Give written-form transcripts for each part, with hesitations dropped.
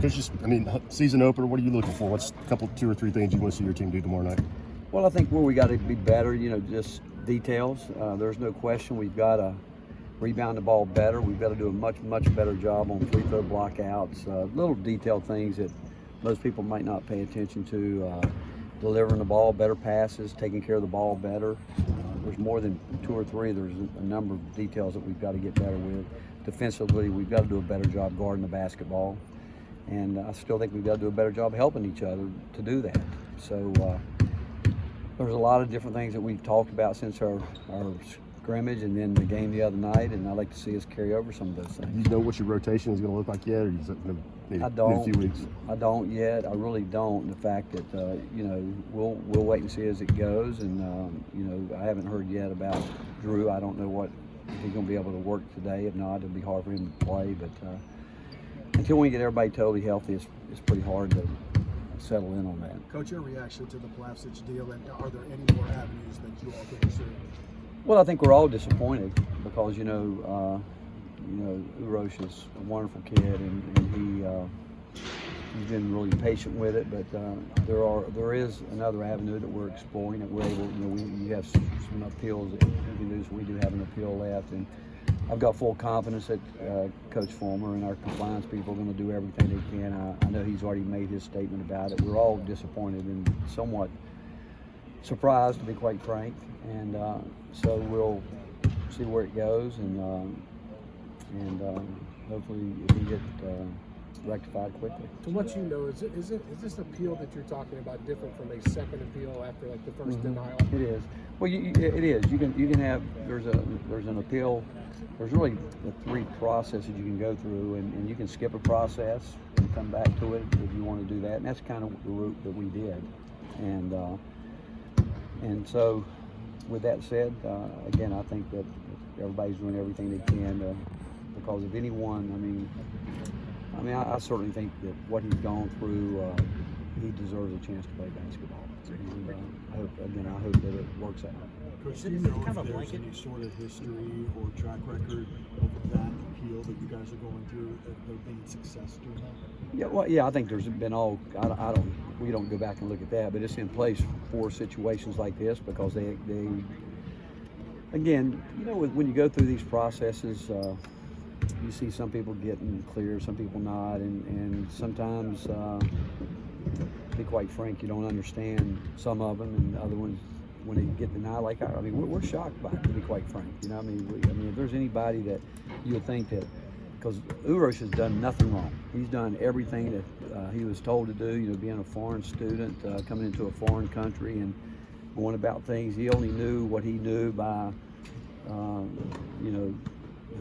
There's just, I mean, season opener, what are you looking for? What's a couple, 2 or 3 things you want to see your team do tomorrow night? Well, I think where we got to be better, just details. There's no question we've got to rebound the ball better. We've got to do a much better job on free throw blockouts, little detailed things that most people might not pay attention to. Delivering the ball, better passes, taking care of the ball better. There's more than 2 or 3. There's a number of details that we've got to get better with. Defensively, we've got to do a better job guarding the basketball. And I still think we've got to do a better job helping each other to do that. So there's a lot of different things that we've talked about since our scrimmage and then the game the other night, and I'd like to see us carry over some of those things. You know what your rotation is going to look like yet, or is it maybe I don't. In a few weeks? I don't yet. I really don't. The fact that we'll wait and see as it goes, and I haven't heard yet about Drew. I don't know if he's going to be able to work today. If not, it'll be hard for him to play. But until we get everybody totally healthy, it's pretty hard to settle in on that. Coach, your reaction to the Plavsic deal, and are there any more avenues that you all can pursue? Well, I think we're all disappointed because Uros is a wonderful kid, and he's been really patient with it. But there is another avenue that we're exploring that we're able. We have some appeals that we can do, so we do have an appeal left, and I've got full confidence that Coach Fulmer and our compliance people are going to do everything they can. I know he's already made his statement about it. We're all disappointed and somewhat surprised, to be quite frank, and so we'll see where it goes, and hopefully it can get rectified quickly. To what you know, is this appeal that you're talking about different from a second appeal after like the first denial? It is. Well, it is. You can have there's an appeal. There's really the 3 processes you can go through, and you can skip a process and come back to it if you want to do that, and that's kind of the route that we did, and so with that said, again, I think that everybody's doing everything they can because if anyone, I certainly think that what he's gone through, he deserves a chance to play basketball. And I hope that it works out. Coach, do you know if there's any sort of history or track record of that appeal that you guys are going through, if there been success doing that? Yeah, I think there's been we don't go back and look at that, but it's in place for situations like this because they again, when you go through these processes, you see some people getting clear, some people not, and sometimes, to be quite frank, you don't understand some of them, and other ones, when they get denied, we're shocked by it, to be quite frank. If there's anybody that you would think that, because Uros has done nothing wrong. He's done everything that he was told to do, being a foreign student, coming into a foreign country and going about things. He only knew what he knew by, who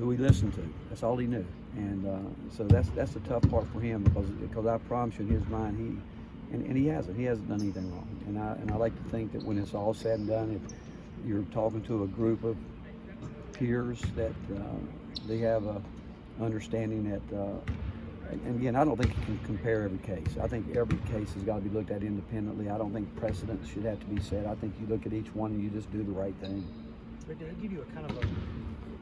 he listened to. That's all he knew. And so that's the tough part for him because I promise you in his mind, he hasn't done anything wrong. And I like to think that when it's all said and done, if you're talking to a group of peers that they have a understanding that, and again, I don't think you can compare every case. I think every case has got to be looked at independently. I don't think precedent should have to be set. I think you look at each one and you just do the right thing. But do they give you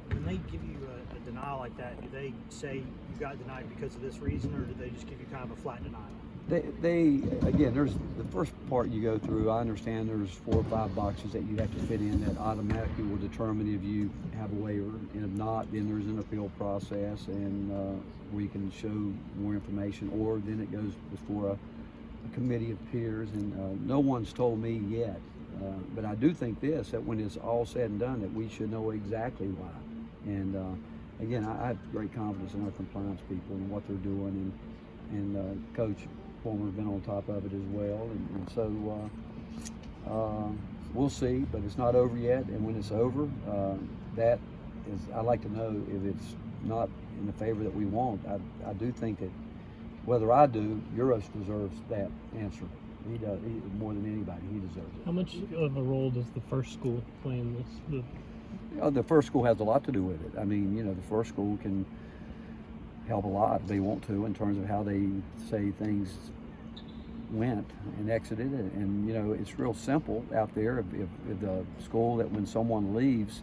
when they give you a denial like that, do they say you got denied because of this reason, or do they just give you kind of a flat denial? Again, there's the first part you go through. I understand there's 4 or 5 boxes that you have to fit in that automatically will determine if you have a waiver, and if not, then there's an appeal process, and where you can show more information, or then it goes before a committee of peers, and no one's told me yet, but I do think that when it's all said and done, that we should know exactly why. And again, I have great confidence in our compliance people and what they're doing, and Coach Fulmer's been on top of it as well, and so we'll see, but it's not over yet, and when it's over, I'd like to know if it's not in the favor that we want. I do think that whether I do, Uros deserves that answer. He does, more than anybody, he deserves it. How much of a role does the first school play in this? The first school has a lot to do with it. The first school can help a lot if they want to in terms of how they say things went and exited, and it's real simple out there. If the school, that when someone leaves,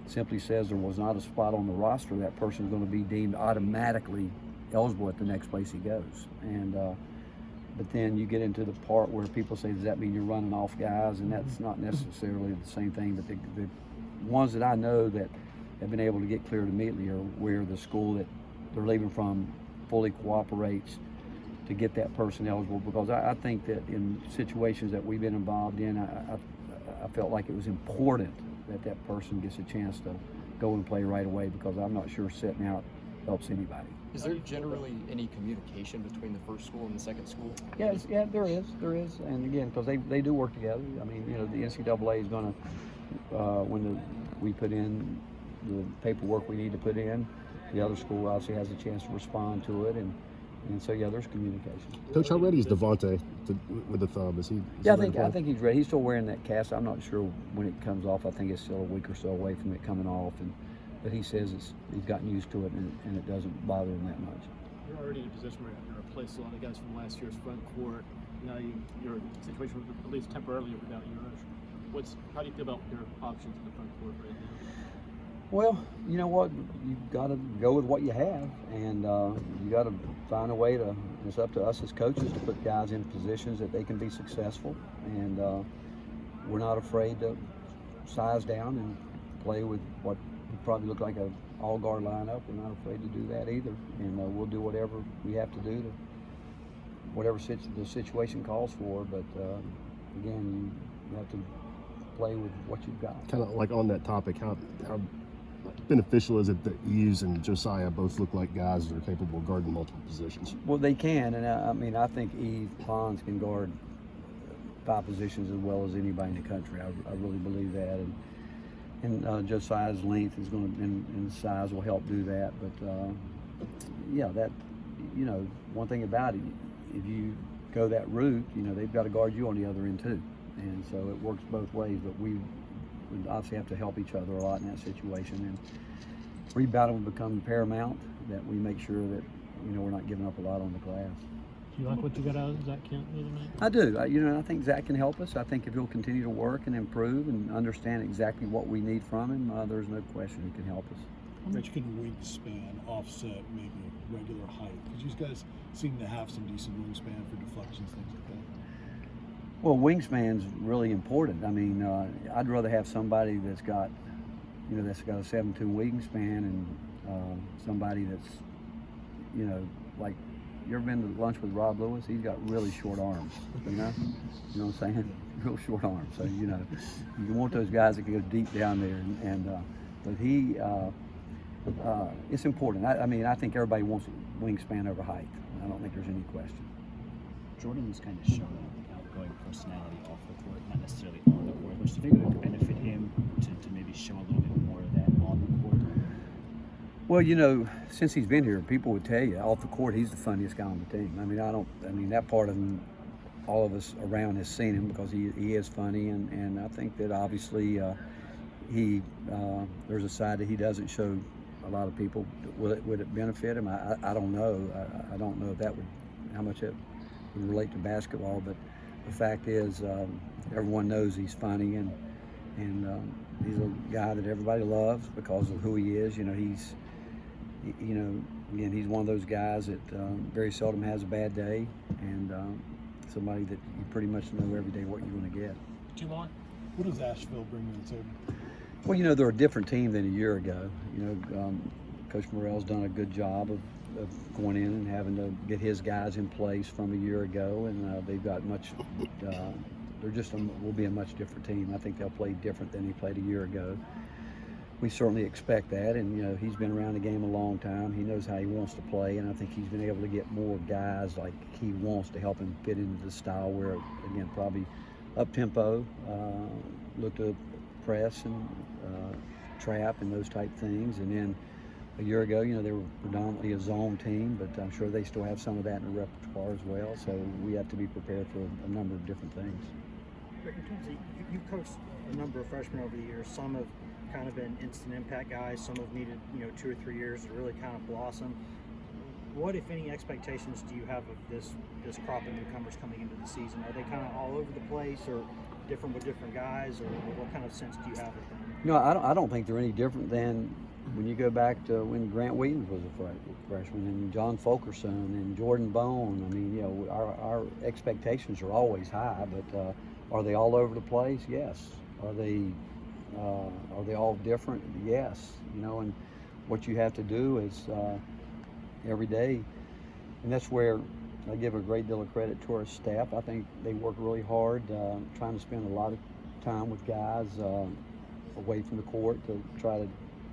simply says there was not a spot on the roster, that person is going to be deemed automatically eligible at the next place he goes. And but then you get into the part where people say, does that mean you're running off guys? And that's not necessarily the same thing. But the ones that I know that have been able to get cleared immediately are where the school that they're leaving from fully cooperates to get that person eligible. Because I think that in situations that we've been involved in, I felt like it was important that that person gets a chance to go and play right away, because I'm not sure sitting out helps anybody. Is there generally any communication between the first school and the second school? Yes, yeah, there is, and again, because they do work together. I mean, you know, the NCAA is going to, when we put in the paperwork we need to put in, the other school obviously has a chance to respond to it, and so yeah, there's communication. Coach, how ready is Devontae with the thumb? Is he? Yeah, I think he's ready. He's still wearing that cast. I'm not sure when it comes off. I think it's still a week or so away from it coming off, but he says he's gotten used to it, and it doesn't bother him that much. You're already in a position where you have to replace a lot of guys from last year's front court. Now your situation, at least temporarily, without Uros. How do you feel about your options in the front court right now? Well, you know what? You've got to go with what you have, and you got to find a way to. It's up to us as coaches to put guys in positions that they can be successful, and we're not afraid to size down and play with what would probably look like a all-guard lineup. We're not afraid to do that either, and we'll do whatever we have to do to whatever the situation calls for. But again, you have to play with what you've got. Kind of like on that topic, how beneficial is it that Eves and Josiah both look like guys that are capable of guarding multiple positions? Well, they can, and I mean, I think Eve Pons can guard 5 positions as well as anybody in the country. I really believe that, and Josiah's length is going to, and size will help do that. But yeah, that, you know, one thing about it, if you go that route, you know, they've got to guard you on the other end too, and so it works both ways. But we would obviously have to help each other a lot in that situation, and rebounding will become paramount, that we make sure that, you know, we're not giving up a lot on the glass. Do you like what you got out of Zach Kent the other night? I do. You know, I think Zach can help us. I think if he'll continue to work and improve and understand exactly what we need from him, there's no question he can help us. How much can wingspan offset maybe regular height? Because you guys seem to have some decent wingspan for deflections, things like that. Well, wingspan's really important. I mean, I'd rather have somebody that's got, you know, that's got a 7'2" wingspan, and somebody that's, you know, like, you ever been to lunch with Rob Lewis? He's got really short arms, you know? You know what I'm saying? Real short arms. So, you know, you want those guys that can go deep down there. But he, it's important. I mean, I think everybody wants wingspan over height. I don't think there's any question. Jordan's kind of shown outgoing personality off the court, not necessarily on the court, which do you think it could benefit him to maybe show a little bit more of that on the court? Well, you know, since he's been here, people would tell you off the court he's the funniest guy on the team. I mean, that part of him, all of us around has seen him, because he is funny, and I think that obviously there's a side that he doesn't show a lot of people. Would it benefit him? I don't know. I don't know if that would, how much it would relate to basketball, but the fact is, everyone knows he's funny, and he's a guy that everybody loves because of who he is. You know, he's, you know, again, he's one of those guys that very seldom has a bad day, and somebody that you pretty much know every day what you're going to get. What does Asheville bring to the table? Well, you know, they're a different team than a year ago. You know, Coach Morrell's done a good job of going in and having to get his guys in place from a year ago, and they've got much. They're just will be a much different team. I think they'll play different than he played a year ago. We certainly expect that, and you know, he's been around the game a long time. He knows how he wants to play, and I think he's been able to get more guys like he wants to help him fit into the style where, again, probably up tempo, look to press and trap and those type things. And then a year ago, you know, they were predominantly a zone team, but I'm sure they still have some of that in the repertoire as well. So we have to be prepared for a number of different things. Rick, in terms of, you've coached a number of freshmen over the years. Some have kind of been instant impact guys. Some have needed, you know, 2 or 3 years to really kind of blossom. What, if any, expectations do you have of this crop of newcomers coming into the season? Are they kind of all over the place, or different with different guys, or what kind of sense do you have of them? You know, I don't think they're any different than when you go back to when Grant Williams was a freshman, and John Fulkerson and Jordan Bone, I mean, you know, our expectations are always high, but are they all over the place? Yes. Are they all different? Yes. You know, and what you have to do is every day, and that's where I give a great deal of credit to our staff. I think they work really hard, trying to spend a lot of time with guys away from the court to try to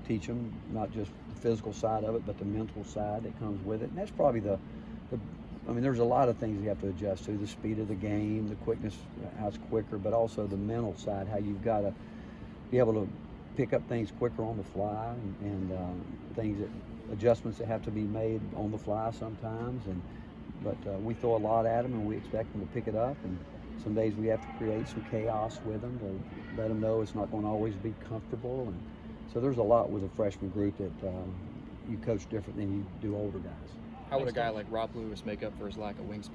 teach them not just the physical side of it, but the mental side that comes with it. And that's probably I mean, there's a lot of things you have to adjust to: the speed of the game, the quickness, how it's quicker, but also the mental side, how you've got to be able to pick up things quicker on the fly, and things adjustments that have to be made on the fly sometimes. But we throw a lot at them, and we expect them to pick it up. And some days we have to create some chaos with them to let them know it's not going to always be comfortable. And so there's a lot with a freshman group that you coach different than you do older guys. How would a guy like Rob Lewis make up for his lack of wingspan?